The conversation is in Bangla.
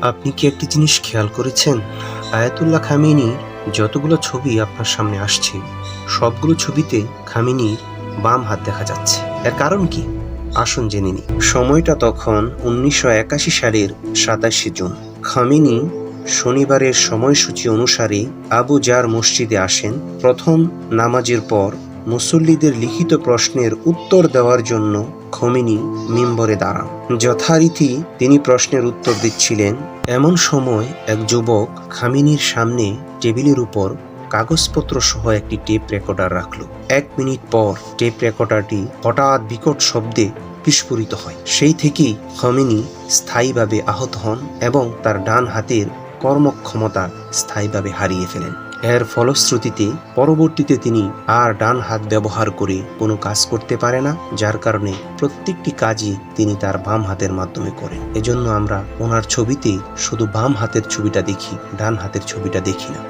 আপনি কি একটি জিনিস খেয়াল করেছেন? আয়াতুল্লাহ খামেনি যতগুলো ছবি আপনার সামনে আসছে, সবগুলো ছবিতে খামেনির বাম হাত দেখা যাচ্ছে। এর কারণ কি? আসুন জেনে নিই। সময়টা তখন ১৯৮১ সালের ২৭শে জুন। খামেনি শনিবারের সময়সূচি অনুসারে আবু জার মসজিদে আসেন। প্রথম নামাজের পর মুসল্লিদের লিখিত প্রশ্নের উত্তর দেওয়ার জন্য খোমেনি মিম্বরে দাঁড়ান। যথারীতি তিনি প্রশ্নের উত্তর দিচ্ছিলেন। এমন সময় এক যুবক খামেনির সামনে টেবিলের উপর কাগজপত্র সহ একটি টেপ রেকর্ডার রাখল। ১ মিনিট পর টেপ রেকর্ডারটি হঠাৎ বিকট শব্দে বিস্ফোরিত হয়। সেই থেকেই খোমেনি স্থায়ীভাবে আহত হন এবং তার ডান হাতের কর্মক্ষমতা স্থায়ীভাবে হারিয়ে ফেলেন। এর ফলশ্রুতিতে পরবর্তীতে তিনি আর ডান হাত ব্যবহার করে কোনো কাজ করতে পারে না, যার কারণে প্রত্যেকটি কাজই তিনি তার বাম হাতের মাধ্যমে করেন। এজন্য আমরা ওনার ছবিতে শুধু বাম হাতের ছবিটা দেখি, ডান হাতের ছবিটা দেখি না।